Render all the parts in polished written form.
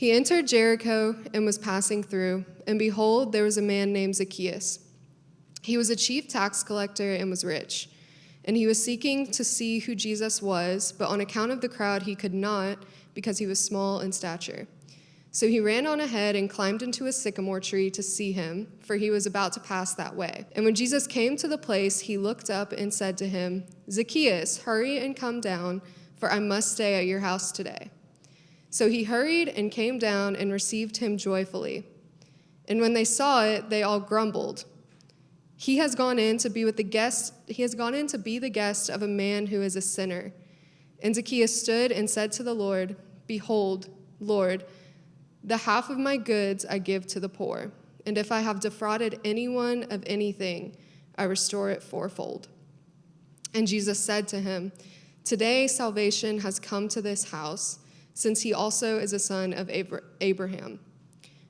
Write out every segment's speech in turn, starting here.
He entered Jericho and was passing through, and behold, there was a man named Zacchaeus. He was a chief tax collector and was rich, and he was seeking to see who Jesus was, but on account of the crowd he could not, because he was small in stature. So he ran on ahead and climbed into a sycamore tree to see him, for he was about to pass that way. And when Jesus came to the place, he looked up and said to him, "Zacchaeus, hurry and come down, for I must stay at your house today." So he hurried and came down and received him joyfully. And when they saw it, they all grumbled. He has gone in to be the guest of a man who is a sinner. And Zacchaeus stood and said to the Lord, "Behold, Lord, the half of my goods I give to the poor, and if I have defrauded anyone of anything, I restore it fourfold." And Jesus said to him, "Today salvation has come to this house, since he also is a son of Abraham.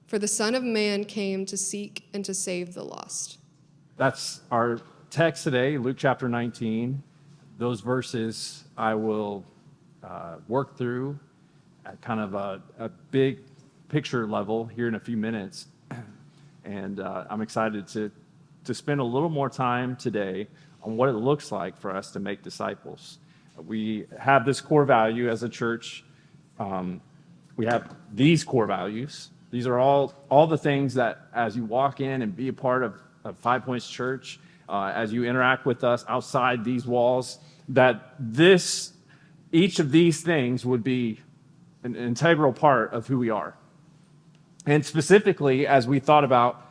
For the Son of Man came to seek and to save the lost." That's our text today, Luke chapter 19. Those verses I will work through at kind of a big picture level here in a few minutes. And I'm excited to spend a little more time today on what it looks like for us to make disciples. We have this core value as a church. We have these core values. These are all the things that as you walk in and be a part of 5 Points Church, as you interact with us outside these walls, that each of these things would be an integral part of who we are. And specifically, as we thought about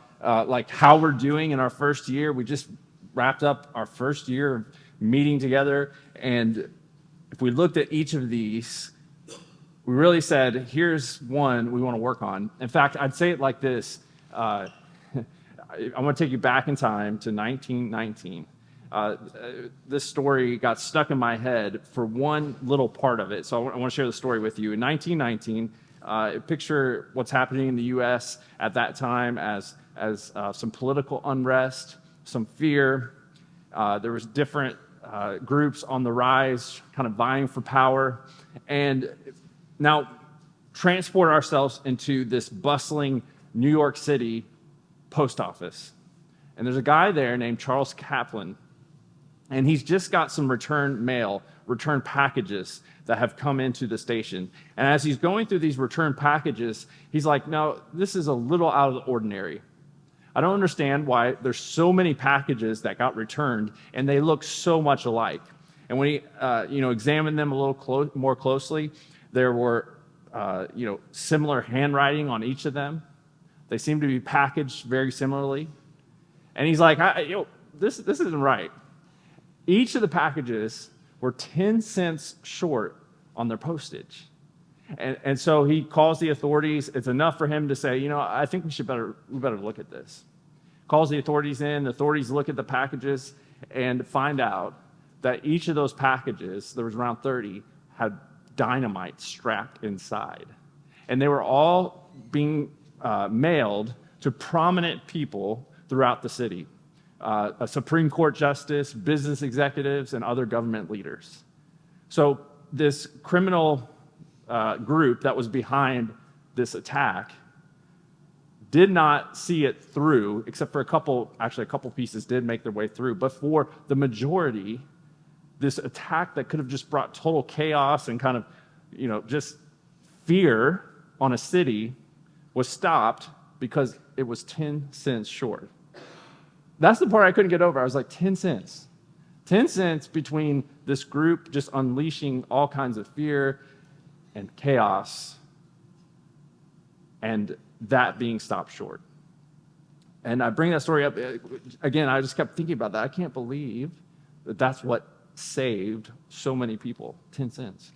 like how we're doing in our first year, we just wrapped up our first year of meeting together. And if we looked at each of these, we really said, here's one we want to work on. In fact, I'd say it like this. I want to take you back in time to 1919. This story got stuck in my head for one little part of it. So I want to share the story with you. In 1919, picture what's happening in the U.S. at that time as some political unrest, some fear. There was different groups on the rise, kind of vying for power. And now transport ourselves into this bustling New York City post office. And there's a guy there named Charles Kaplan. And he's just got some return packages that have come into the station. And as he's going through these return packages, he's like, no, this is a little out of the ordinary. I don't understand why there's so many packages that got returned and they look so much alike. And when he examined them a little more closely, there were similar handwriting on each of them. They seem to be packaged very similarly. And he's like, this isn't right. Each of the packages were 10 cents short on their postage. And so he calls the authorities. It's enough for him to say, I think we better look at this. Calls the authorities in. The authorities look at the packages and find out that each of those packages, there was around 30, had dynamite strapped inside. And they were all being mailed to prominent people throughout the city. A Supreme Court justice, business executives, and other government leaders. So this criminal group that was behind this attack did not see it through, except for a couple pieces did make their way through. But for the majority, this attack that could have just brought total chaos and kind of, just fear on a city was stopped because it was 10 cents short. That's the part I couldn't get over. I was like, 10 cents. 10 cents between this group just unleashing all kinds of fear and chaos and that being stopped short. And I bring that story up, again, I just kept thinking about that. I can't believe that that's what saved so many people, 10 cents.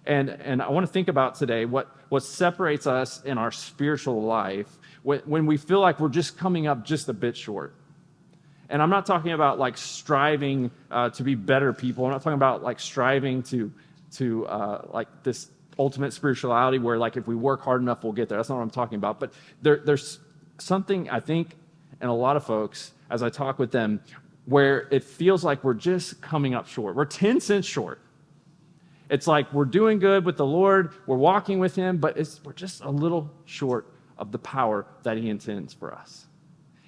And I want to think about today what separates us in our spiritual life when we feel like we're just coming up just a bit short. And I'm not talking about like striving to be better people. I'm not talking about like striving to like this ultimate spirituality where like if we work hard enough, we'll get there. That's not what I'm talking about. But there's something I think in a lot of folks, as I talk with them, where it feels like we're just coming up short. We're 10 cents short. It's like we're doing good with the Lord, we're walking with him, but we're just a little short of the power that he intends for us.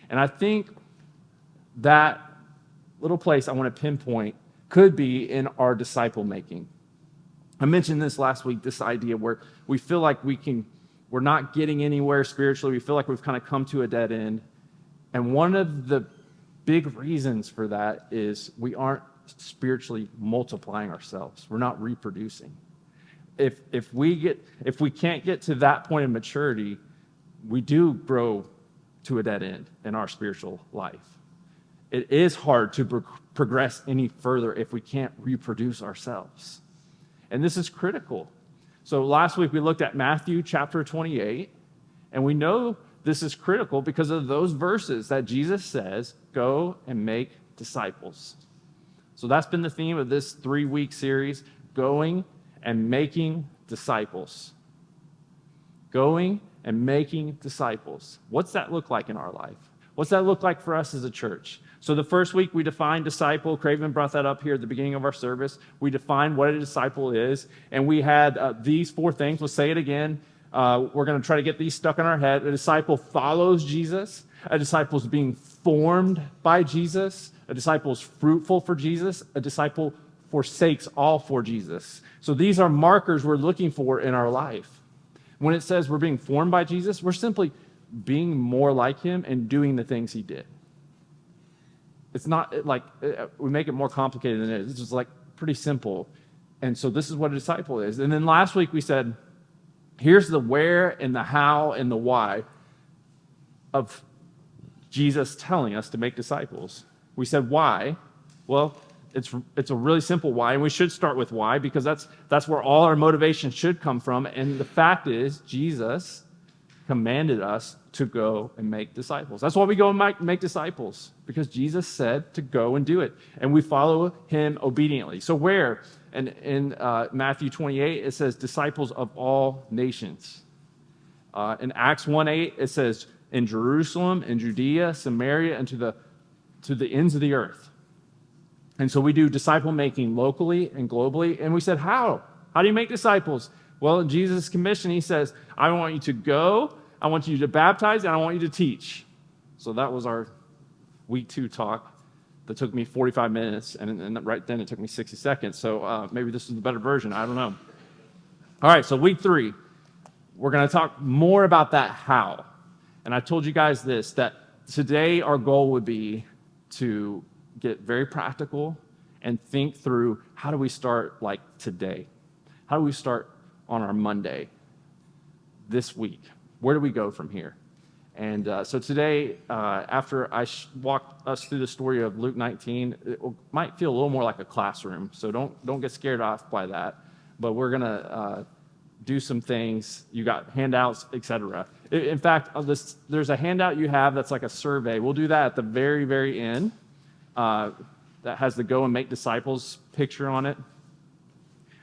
And I think that little place I want to pinpoint could be in our disciple making. I mentioned this last week, this idea where we feel like we're not getting anywhere spiritually. We feel like we've kind of come to a dead end. And one of the big reasons for that is we aren't spiritually multiplying ourselves. We're not reproducing. If we can't get to that point of maturity, we do grow to a dead end in our spiritual life. It is hard to progress any further if we can't reproduce ourselves. And this is critical. So last week we looked at Matthew chapter 28, and we know this is critical because of those verses that Jesus says, go and make disciples. So that's been the theme of this 3-week series, going and making disciples. Going and making disciples. What's that look like in our life? What's that look like for us as a church? So the first week we defined disciple. Craven brought that up here at the beginning of our service. We defined what a disciple is, and we had these 4 things. We'll say it again. We're going to try to get these stuck in our head. A disciple follows Jesus. A disciple is being formed by Jesus. A disciple is fruitful for Jesus. A disciple forsakes all for Jesus. So these are markers we're looking for in our life. When it says we're being formed by Jesus, we're simply being more like him and doing the things he did. It's not like we make it more complicated than it is. It's just like pretty simple. And so this is what a disciple is. And then last week we said, here's the where and the how and the why of Jesus telling us to make disciples. We said why. Well, it's a really simple why, and we should start with why because that's where all our motivation should come from. And the fact is, Jesus commanded us to go and make disciples. That's why we go and make disciples, because Jesus said to go and do it, and we follow him obediently. So where? And in Matthew 28, it says disciples of all nations. In Acts 1:8, it says in Jerusalem, in Judea, Samaria, and to the ends of the earth. And so we do disciple making locally and globally. And we said, how? How do you make disciples? Well, in Jesus' commission, he says, I want you to go, I want you to baptize, and I want you to teach. So that was our week 2 talk that took me 45 minutes, and right then it took me 60 seconds. So maybe this is the better version. I don't know. All right, so week 3, we're going to talk more about that how. And I told you guys this, that today our goal would be to get very practical and think through how do we start like today? How do we start on our Monday this week? Where do we go from here? And so today, after I walk us through the story of Luke 19, it might feel a little more like a classroom. So don't get scared off by that. But we're going to do some things. You got handouts, etc. In fact, there's a handout you have that's like a survey. We'll do that at the very, very end. That has the Go and Make Disciples picture on it.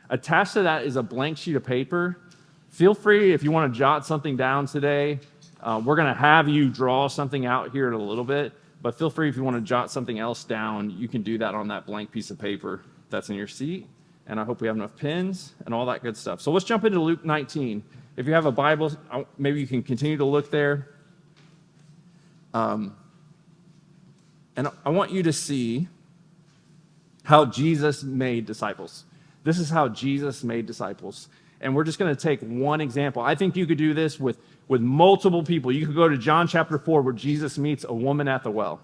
Attached to that is a blank sheet of paper. Feel free, if you want to jot something down today. We're going to have you draw something out here in a little bit, but feel free if you want to jot something else down, you can do that on that blank piece of paper that's in your seat. And I hope we have enough pens and all that good stuff. So let's jump into Luke 19. If you have a Bible, maybe you can continue to look there. And I want you to see how Jesus made disciples. This is how Jesus made disciples. And we're just going to take one example. I think you could do this with multiple people. You could go to John chapter 4 where Jesus meets a woman at the well.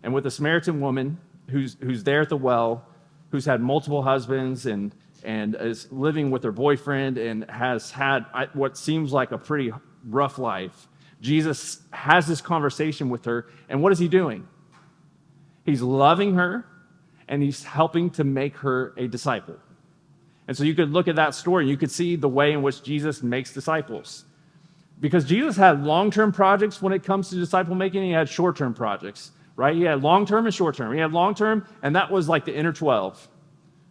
And with a Samaritan woman who's there at the well, who's had multiple husbands and is living with her boyfriend and has had what seems like a pretty rough life. Jesus has this conversation with her, and what is he doing? He's loving her, and he's helping to make her a disciple. And so you could look at that story, and you could see the way in which Jesus makes disciples. Because Jesus had long-term projects when it comes to disciple making, he had short-term projects, right? He had long-term and short-term. He had long-term, and that was like the inner 12.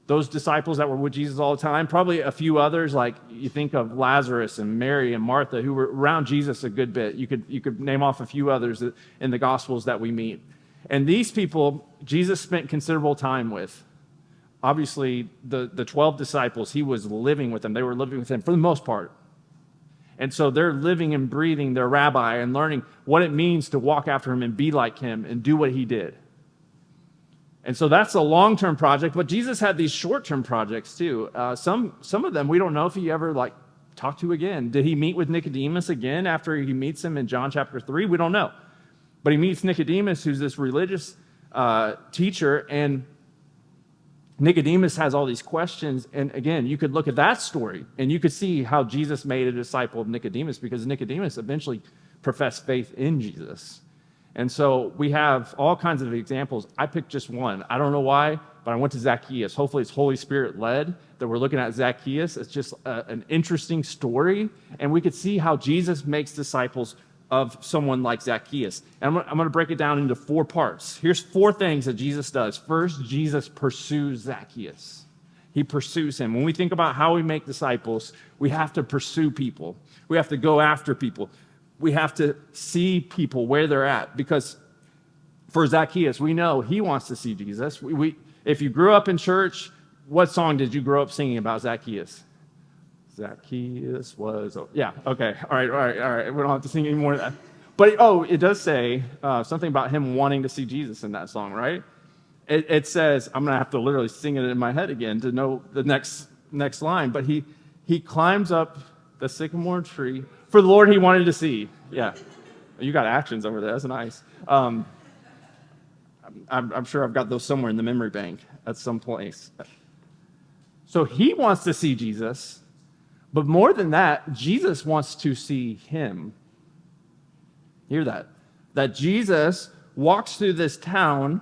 Those disciples that were with Jesus all the time, probably a few others, like you think of Lazarus and Mary and Martha, who were around Jesus a good bit. You could name off a few others in the Gospels that we meet. And these people, Jesus spent considerable time with. obviously the 12 disciples, he was living with them. They were living with him for the most part. And so they're living and breathing their rabbi and learning what it means to walk after him and be like him and do what he did. And so that's a long-term project, but Jesus had these short-term projects too. Some of them we don't know if he ever talked to again. Did he meet with Nicodemus again after he meets him in John chapter 3? We don't know. But he meets Nicodemus, who's this religious teacher, and Nicodemus has all these questions. And again, you could look at that story and you could see how Jesus made a disciple of Nicodemus, because Nicodemus eventually professed faith in Jesus. And so we have all kinds of examples. I picked just one. I don't know why, but I went to Zacchaeus. Hopefully it's Holy Spirit led that we're looking at Zacchaeus. It's just an interesting story. And we could see how Jesus makes disciples of someone like Zacchaeus. And I'm going to break it down into 4 parts. Here's 4 things that Jesus does. First, Jesus pursues Zacchaeus. He pursues him. When we think about how we make disciples, we have to pursue people. We have to go after people. We have to see people where they're at, because for Zacchaeus, we know he wants to see Jesus. If you grew up in church, what song did you grow up singing about Zacchaeus? Zacchaeus was, yeah, okay, all right. We don't have to sing any more of that. But, it does say something about him wanting to see Jesus in that song, right? It says, I'm going to have to literally sing it in my head again to know the next line, but he climbs up the sycamore tree for the Lord he wanted to see. Yeah, you got actions over there, that's nice. I'm sure I've got those somewhere in the memory bank at some place. So he wants to see Jesus. But more than that, Jesus wants to see him. Hear that? That Jesus walks through this town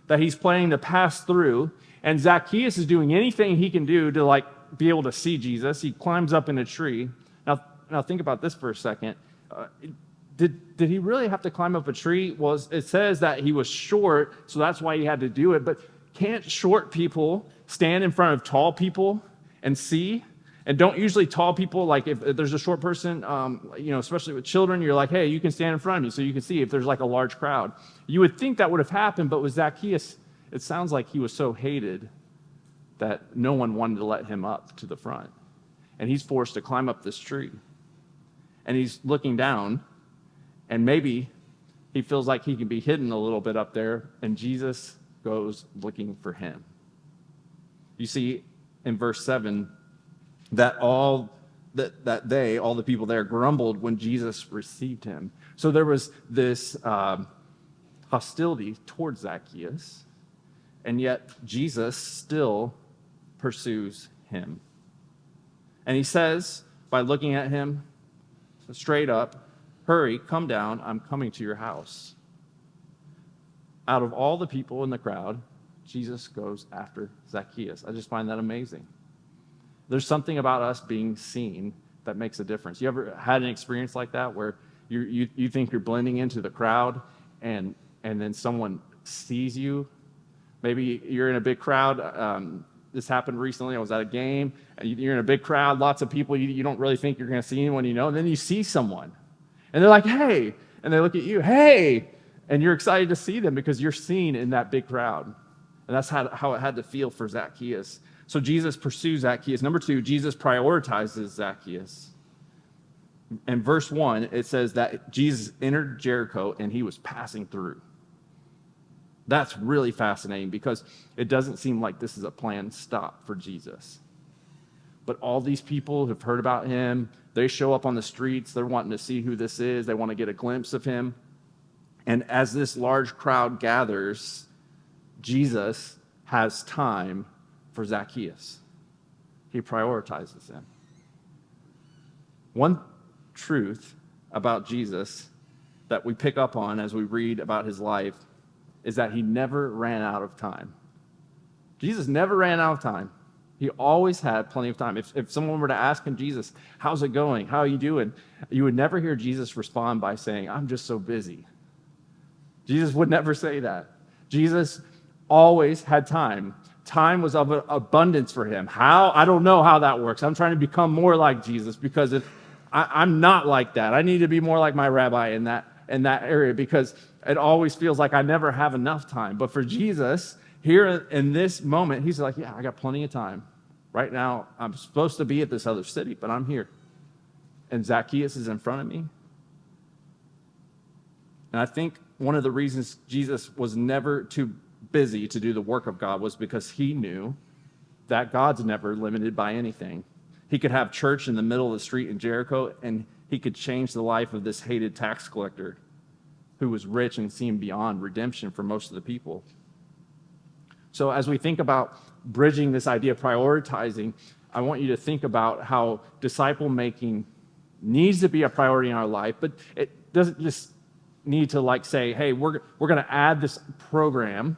that he's planning to pass through, and Zacchaeus is doing anything he can do to be able to see Jesus. He climbs up in a tree. Now think about this for a second. Did he really have to climb up a tree? Well, it says that he was short, so that's why he had to do it. But can't short people stand in front of tall people and see? And don't usually tall people, if there's a short person, especially with children, you're like, hey, you can stand in front of me so you can see if there's a large crowd. You would think that would have happened, but with Zacchaeus, it sounds like he was so hated that no one wanted to let him up to the front. And he's forced to climb up this tree. And he's looking down, and maybe he feels like he can be hidden a little bit up there, and Jesus goes looking for him. You see, in verse 7, that all the people there grumbled when Jesus received him. So there was this hostility towards Zacchaeus, and yet Jesus still pursues him. And he says, by looking at him straight up, hurry, come down, I'm coming to your house. Out of all the people in the crowd, Jesus goes after Zacchaeus. I just find that amazing. There's something about us being seen that makes a difference. You ever had an experience like that where you think you're blending into the crowd and then someone sees you? Maybe you're in a big crowd. This happened recently. I was at a game, and you're in a big crowd, lots of people. You don't really think you're going to see anyone you know, and then you see someone. And they're like, hey, and they look at you, hey, and you're excited to see them because you're seen in that big crowd. And that's how it had to feel for Zacchaeus. So Jesus pursues Zacchaeus. Number 2, Jesus prioritizes Zacchaeus. In verse 1, it says that Jesus entered Jericho and he was passing through. That's really fascinating because it doesn't seem like this is a planned stop for Jesus. But all these people have heard about him. They show up on the streets. They're wanting to see who this is. They want to get a glimpse of him. And as this large crowd gathers, Jesus has time for Zacchaeus. He prioritizes him. One truth about Jesus that we pick up on as we read about his life is that he never ran out of time. Jesus never ran out of time. He always had plenty of time. If someone were to ask him, Jesus, how's it going? How are you doing? You would never hear Jesus respond by saying, I'm just so busy. Jesus would never say that. Jesus always had time. Time was of abundance for him. How? I don't know how that works. I'm trying to become more like Jesus because if I'm not like that. I need to be more like my rabbi in that area because it always feels like I never have enough time. But for Jesus, here in this moment, he's like, yeah, I got plenty of time. Right now, I'm supposed to be at this other city, but I'm here. And Zacchaeus is in front of me. And I think one of the reasons Jesus was never too busy to do the work of God was because he knew that God's never limited by anything. He could have church in the middle of the street in Jericho, and he could change the life of this hated tax collector who was rich and seemed beyond redemption for most of the people. So as we think about bridging this idea of prioritizing, I want you to think about how disciple making needs to be a priority in our life, but it doesn't just need to like say, hey, we're going to add this program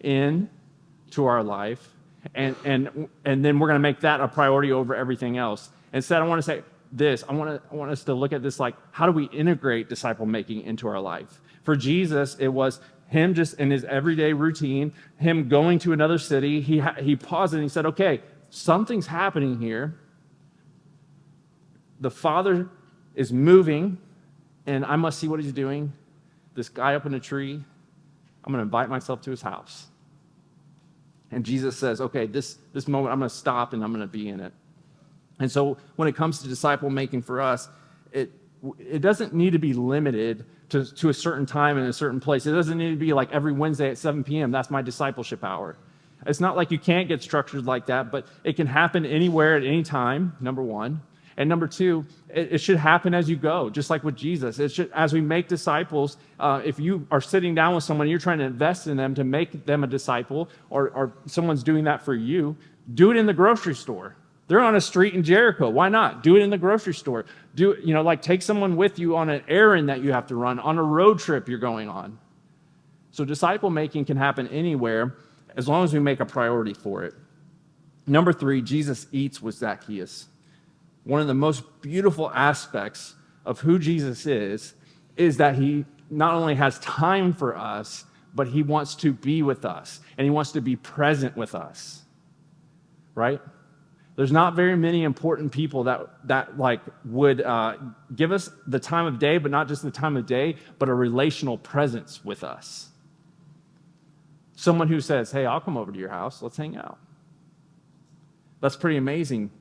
in to our life, and then we're going to make that a priority over everything else. Instead, I want to say this. I want us to look at this like, how do we integrate disciple making into our life? For Jesus, it was him just in his everyday routine, him going to another city. He paused and he said, okay, something's happening here. The Father is moving, and I must see what he's doing. This guy up in a tree, I'm going to invite myself to his house. And Jesus says, okay, this moment I'm going to stop and I'm going to be in it. And so when it comes to disciple making for us, it doesn't need to be limited to a certain time in a certain place. It doesn't need to be like every Wednesday at 7 p.m. That's my discipleship hour. It's not like you can't get structured like that, but it can happen anywhere at any time, number one. And number two, it should happen as you go, just like with Jesus. It should, as we make disciples, if you are sitting down with someone, you're trying to invest in them to make them a disciple, or someone's doing that for you, do it in the grocery store. They're on a street in Jericho. Why not? Do it in the grocery store. Take someone with you on an errand that you have to run, on a road trip you're going on. So disciple making can happen anywhere as long as we make a priority for it. Number three, Jesus eats with Zacchaeus. One of the most beautiful aspects of who Jesus is that he not only has time for us, but he wants to be with us, and he wants to be present with us, right? There's not very many important people that would give us the time of day, but not just the time of day, but a relational presence with us. Someone who says, hey, I'll come over to your house, let's hang out. That's pretty amazing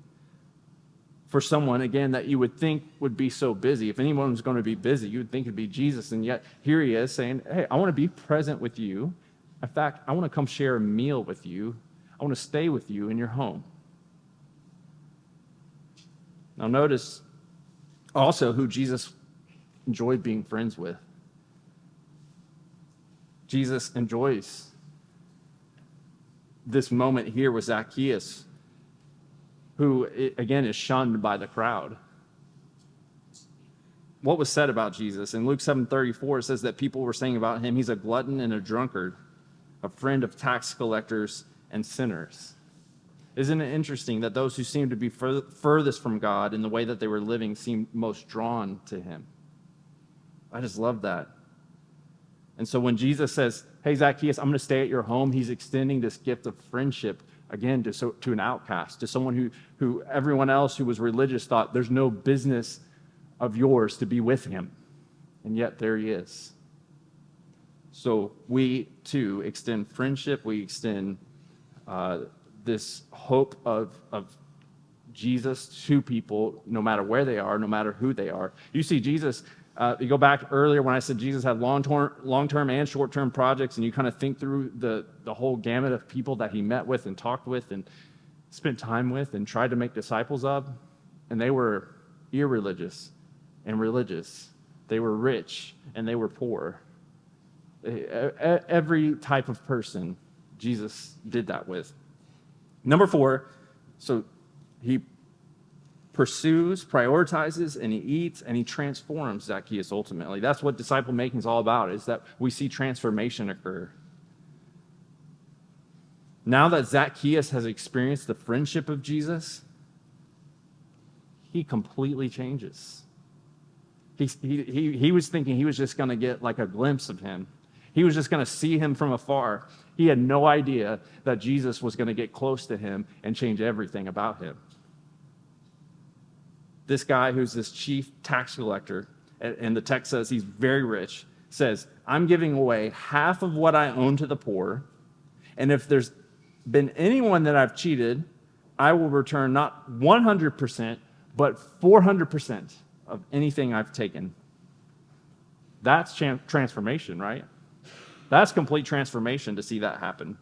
for someone, again, that you would think would be so busy. If anyone was going to be busy, you would think it'd be Jesus. And yet here he is saying, hey, I want to be present with you. In fact, I want to come share a meal with you. I want to stay with you in your home. Now notice also who Jesus enjoyed being friends with. Jesus enjoys this moment here with Zacchaeus, who, again, is shunned by the crowd. What was said about Jesus? In Luke 7:34, it says that people were saying about him, he's a glutton and a drunkard, a friend of tax collectors and sinners. Isn't it interesting that those who seemed to be furthest from God in the way that they were living seemed most drawn to him? I just love that. And so when Jesus says, hey, Zacchaeus, I'm going to stay at your home, he's extending this gift of friendship, again, to an outcast, to someone who everyone else who was religious thought there's no business of yours to be with him. And yet there he is. So we, too, extend friendship. We extend this hope of Jesus to people, no matter where they are, no matter who they are. You see, Jesus, you go back earlier when I said Jesus had long-term and short-term projects, and you kind of think through the whole gamut of people that he met with and talked with and spent time with and tried to make disciples of, and they were irreligious and religious. They were rich and they were poor. Every type of person Jesus did that with. Number four, so he pursues, prioritizes, and he eats, and he transforms Zacchaeus ultimately. That's what disciple making is all about, is that we see transformation occur. Now that Zacchaeus has experienced the friendship of Jesus, he completely changes. He was thinking he was just going to get like a glimpse of him. He was just going to see him from afar. He had no idea that Jesus was going to get close to him and change everything about him. This guy who's this chief tax collector, and the text says he's very rich, says, I'm giving away half of what I own to the poor, And if there's been anyone that I've cheated, I will return not 100%, but 400% of anything I've taken. That's transformation, right? That's complete transformation to see that happen.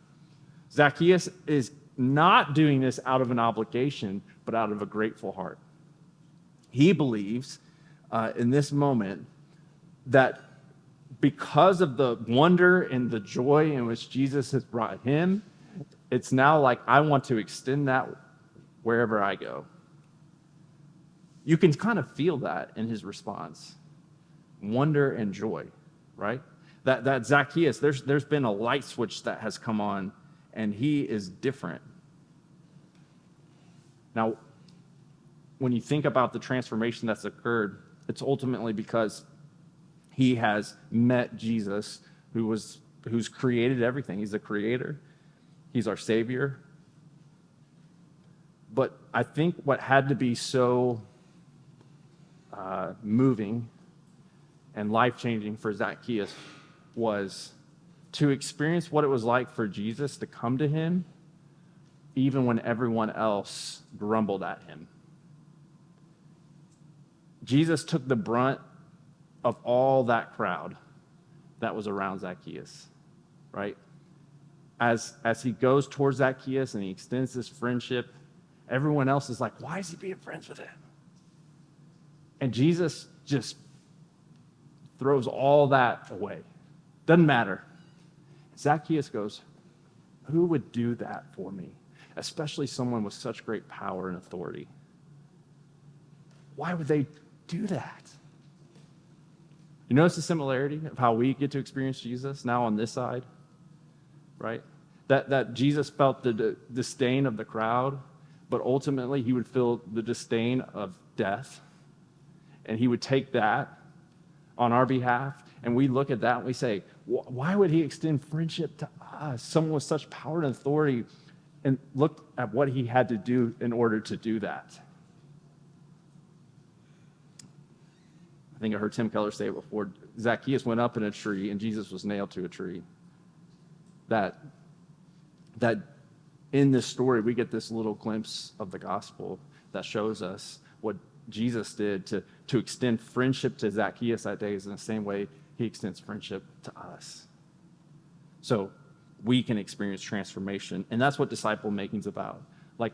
Zacchaeus is not doing this out of an obligation, but out of a grateful heart. He believes in this moment that because of the wonder and the joy in which Jesus has brought him, it's now like, I want to extend that wherever I go. You can kind of feel that in his response. Wonder and joy, right? That Zacchaeus, there's been a light switch that has come on, and he is different. Now, when you think about the transformation that's occurred, it's ultimately because he has met Jesus, who's created everything. He's the creator. He's our Savior. But I think what had to be so moving and life-changing for Zacchaeus was to experience what it was like for Jesus to come to him even when everyone else grumbled at him. Jesus took the brunt of all that crowd that was around Zacchaeus, right? As he goes towards Zacchaeus and he extends this friendship, everyone else is like, why is he being friends with him? And Jesus just throws all that away. Doesn't matter. Zacchaeus goes, who would do that for me? Especially someone with such great power and authority. Why would they do that? You notice the similarity of how we get to experience Jesus now on this side, right? That Jesus felt the disdain of the crowd, but ultimately he would feel the disdain of death, and he would take that on our behalf, and we look at that and we say, why would he extend friendship to us, someone with such power and authority, and look at what he had to do in order to do that. I think I heard Tim Keller say it before. Zacchaeus went up in a tree and Jesus was nailed to a tree. That in this story, we get this little glimpse of the gospel that shows us what Jesus did to extend friendship to Zacchaeus that day is in the same way he extends friendship to us. So we can experience transformation, and that's what disciple making is about. Like,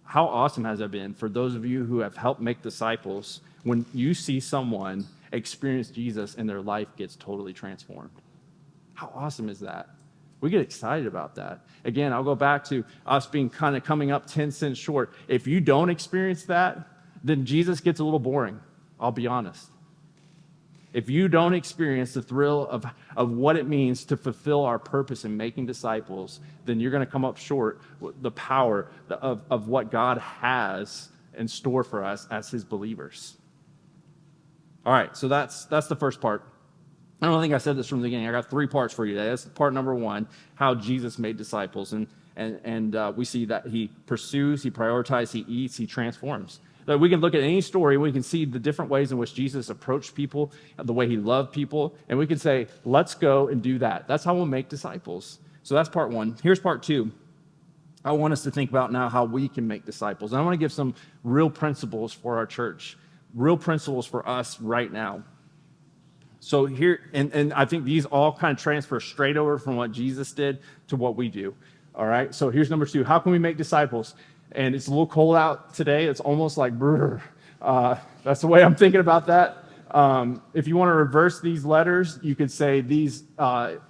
how awesome has it been for those of you who have helped make disciples when you see someone experience Jesus and their life gets totally transformed? How awesome is that? We get excited about that. Again, I'll go back to us being kind of coming up 10 cents short. If you don't experience that, then Jesus gets a little boring. I'll be honest. If you don't experience the thrill of what it means to fulfill our purpose in making disciples, then you're going to come up short with the power of what God has in store for us as his believers. All right, so that's the first part. I don't think I said this from the beginning. I got 3 parts for you today. That's part number 1, how Jesus made disciples. And we see that he pursues, he prioritizes, he eats, he transforms. That we can look at any story, we can see the different ways in which Jesus approached people, the way he loved people, and we can say, let's go and do that. That's how we'll make disciples. So that's part 1. Here's part 2. I want us to think about now how we can make disciples. And I want to give some real principles for our church, real principles for us right now. So here, and I think these all kind of transfer straight over from what Jesus did to what we do. All right, so here's number 2. How can we make disciples? And it's a little cold out today. It's almost like, that's the way I'm thinking about that. If you want to reverse these letters, you could say these,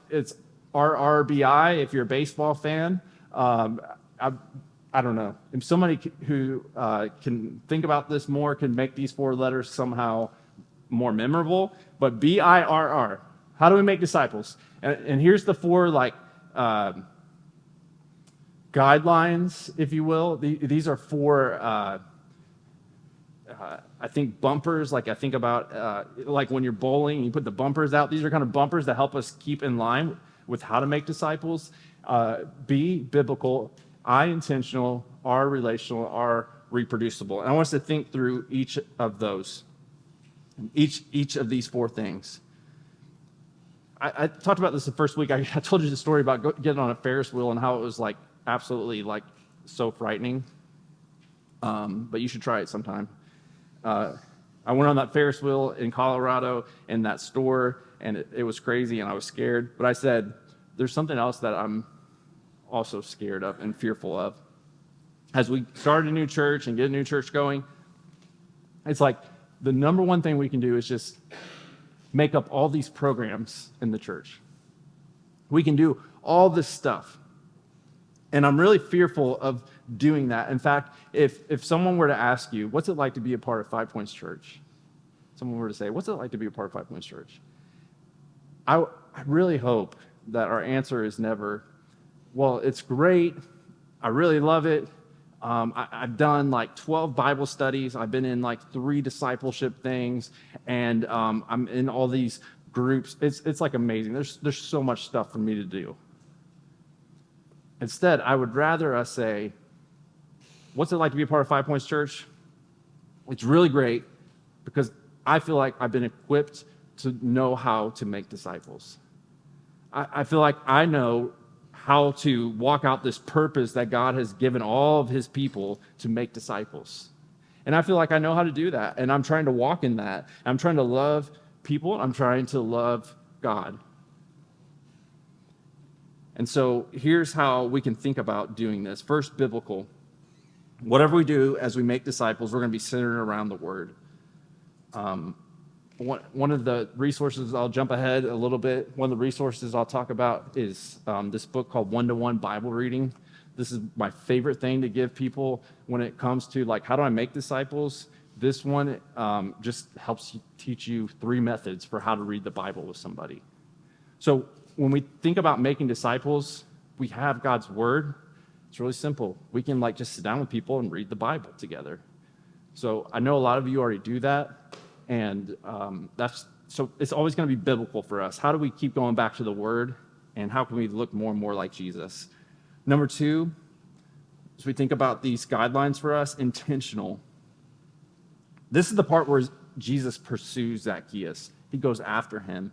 it's RRBI if you're a baseball fan. I don't know. If somebody who can think about this more can make these 4 letters somehow more memorable, but BIRR. How do we make disciples? And here's the 4 guidelines, if you will. These are 4, I think, bumpers. Like I think about like when you're bowling, and you put the bumpers out. These are kind of bumpers that help us keep in line with how to make disciples. B, biblical. I, intentional. R, relational. R, reproducible. And I want us to think through each of those. Each of these 4 things. I talked about this the first week. I told you the story about getting on a Ferris wheel and how it was like absolutely like so frightening. But you should try it sometime. I went on that Ferris wheel in Colorado in that store, and it was crazy, and I was scared. But I said, there's something else that I'm also scared of and fearful of. As we start a new church and get a new church going, it's like the number one thing we can do is just make up all these programs in the church. We can do all this stuff. And I'm really fearful of doing that. In fact, if someone were to ask you, what's it like to be a part of 5 Points Church? Someone were to say, what's it like to be a part of 5 Points Church? I really hope that our answer is never, well, it's great. I really love it. I've done like 12 Bible studies. I've been in like 3 discipleship things, and I'm in all these groups. It's like amazing. There's so much stuff for me to do. Instead, I would rather us say, what's it like to be a part of 5 Points Church? It's really great because I feel like I've been equipped to know how to make disciples. I feel like I know how to walk out this purpose that God has given all of his people to make disciples. And I feel like I know how to do that. And I'm trying to walk in that. I'm trying to love people. I'm trying to love God. And so here's how we can think about doing this. First, biblical. Whatever we do as we make disciples, we're going to be centered around the word. One of the resources, I'll jump ahead a little bit. One of the resources I'll talk about is this book called 1-to-1 Bible Reading. This is my favorite thing to give people when it comes to like, how do I make disciples? This one just helps teach you 3 methods for how to read the Bible with somebody. So when we think about making disciples, we have God's word. It's really simple. We can like just sit down with people and read the Bible together. So I know a lot of you already do that, and so it's always going to be biblical for us. How do we keep going back to the word, and how can we look more and more like Jesus? Number 2, as we think about these guidelines for us, intentional. This is the part where Jesus pursues Zacchaeus. He goes after him.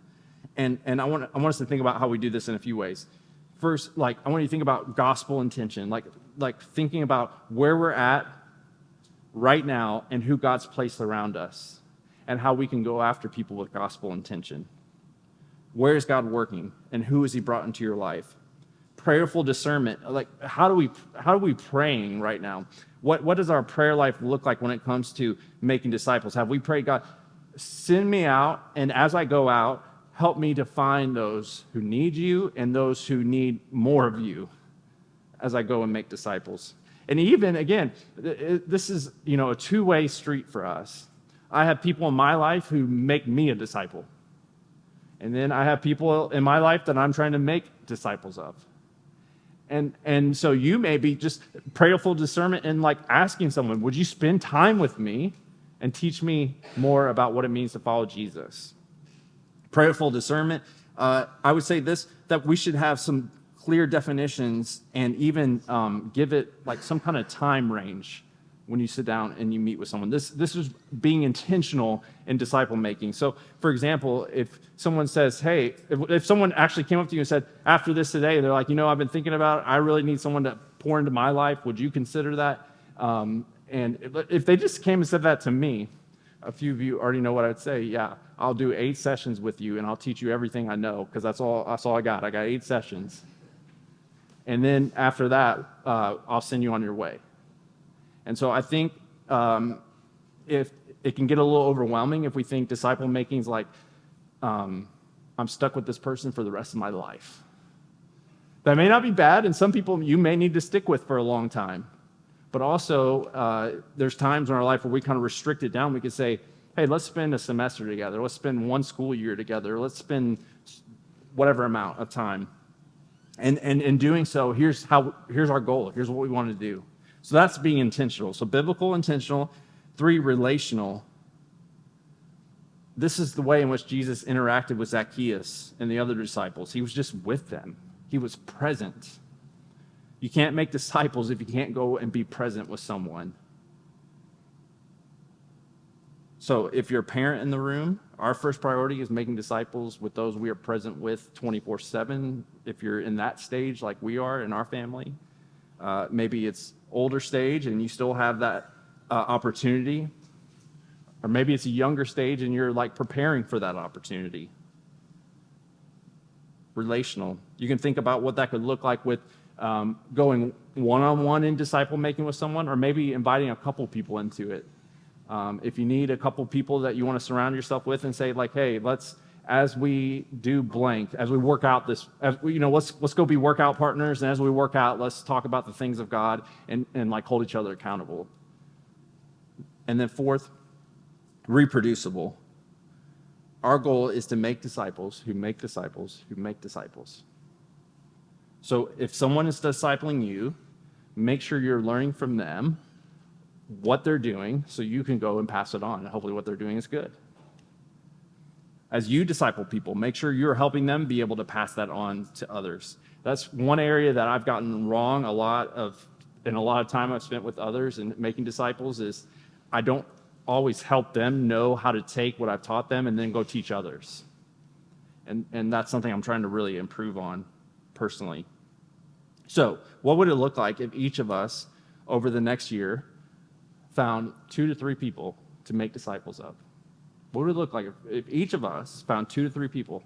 And I want us to think about how we do this in a few ways. First, like I want you to think about gospel intention, like thinking about where we're at right now and who God's placed around us, and how we can go after people with gospel intention. Where is God working, and who has he brought into your life? Prayerful discernment, like how do we praying right now? What does our prayer life look like when it comes to making disciples? Have we prayed, God, send me out, and as I go out, help me to find those who need you and those who need more of you as I go and make disciples. And even, again, this is, a two-way street for us. I have people in my life who make me a disciple. And then I have people in my life that I'm trying to make disciples of. And so you may be just prayerful discernment and like asking someone, would you spend time with me and teach me more about what it means to follow Jesus? Prayerful discernment, I would say this, that we should have some clear definitions and even give it like some kind of time range when you sit down and you meet with someone. This is being intentional in disciple making. So, for example, if someone says, hey, if someone actually came up to you and said, after this today, they're like, I've been thinking about it. I really need someone to pour into my life. Would you consider that? And if they just came and said that to me, a few of you already know what I'd say. Yeah, I'll do 8 sessions with you, and I'll teach you everything I know, because that's all I got. I got 8 sessions. And then after that, I'll send you on your way. And so I think if it can get a little overwhelming if we think disciple making is like, I'm stuck with this person for the rest of my life. That may not be bad, and some people you may need to stick with for a long time. But also, there's times in our life where we kind of restrict it down. We could say, hey, let's spend a semester together. Let's spend 1 school year together. Let's spend whatever amount of time. And in doing so, here's our goal. Here's what we want to do. So that's being intentional. So biblical, intentional. 3, relational. This is the way in which Jesus interacted with Zacchaeus and the other disciples. He was just with them. He was present. You can't make disciples if you can't go and be present with someone. So if you're a parent in the room, our first priority is making disciples with those we are present with 24/7. If you're in that stage like we are in our family, maybe it's older stage and you still have that opportunity, or maybe it's a younger stage and you're like preparing for that opportunity. Relational. You can think about what that could look like with going one-on-one in disciple making with someone, or maybe inviting a couple people into it. If you need a couple people that you want to surround yourself with and say like, hey, let's, as we do blank, as we work out this, let's go be workout partners. And as we work out, let's talk about the things of God and like hold each other accountable. And then fourth, reproducible. Our goal is to make disciples who make disciples who make disciples. So if someone is discipling you, make sure you're learning from them what they're doing so you can go and pass it on. And hopefully what they're doing is good. As you disciple people, make sure you're helping them be able to pass that on to others. That's one area that I've gotten wrong a lot of time I've spent with others and making disciples is I don't always help them know how to take what I've taught them and then go teach others. And that's something I'm trying to really improve on personally. So what would it look like if each of us over the next year found 2 to 3 people to make disciples of? What would it look like if each of us found 2 to 3 people?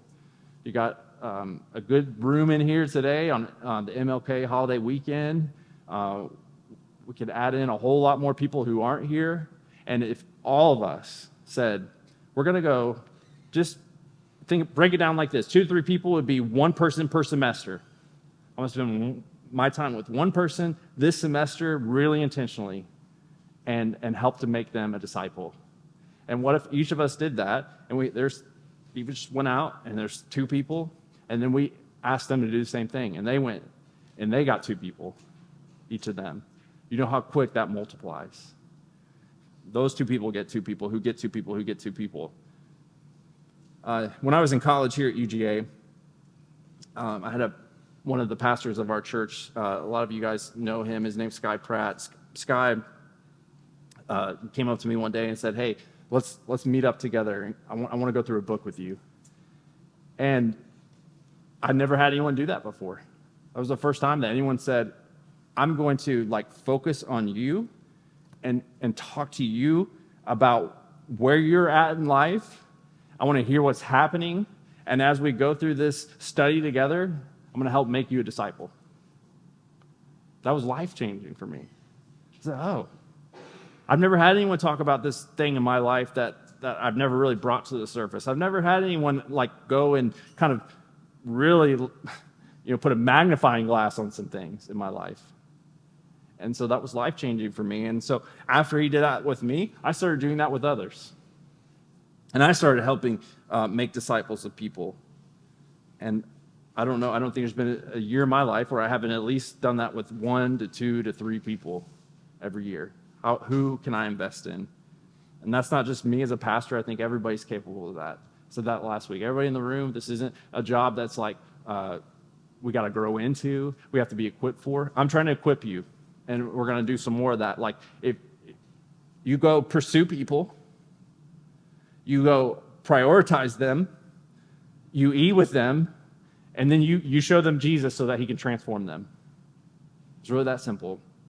You got a good room in here today on the MLK holiday weekend. We could add in a whole lot more people who aren't here. And if all of us said, we're going to go, just break it down like this. 2 to 3 people would be 1 person per semester. I want to spend my time with 1 person this semester really intentionally and help to make them a disciple. And what if each of us did that and we just went out and there's 2 people and then we asked them to do the same thing and they went and they got 2 people, each of them. You know how quick that multiplies. Those 2 people get 2 people who get 2 people who get 2 people. When I was in college here at UGA, I had one of the pastors of our church. A lot of you guys know him. His name's Sky Pratt. Sky came up to me one day and said, "Hey, let's meet up together. I want to go through a book with you." And I'd never had anyone do that before. That was the first time that anyone said, "I'm going to like focus on you and talk to you about where you're at in life. I want to hear what's happening. And as we go through this study together, I'm going to help make you a disciple." That was life-changing for me. I said, oh, I've never had anyone talk about this thing in my life that I've never really brought to the surface. I've never had anyone like go and kind of really, put a magnifying glass on some things in my life. And so that was life-changing for me. And so after he did that with me, I started doing that with others. And I started helping make disciples of people. And I don't think there's been a year in my life where I haven't at least done that with 1 to 2 to 3 people every year. Who can I invest in? And that's not just me as a pastor. I think everybody's capable of that. I said that last week. Everybody in the room, this isn't a job that's like we got to grow into. We have to be equipped for. I'm trying to equip you. And we're going to do some more of that. Like if you go pursue people, you go prioritize them, you eat with them, and then you show them Jesus so that he can transform them. It's really that simple.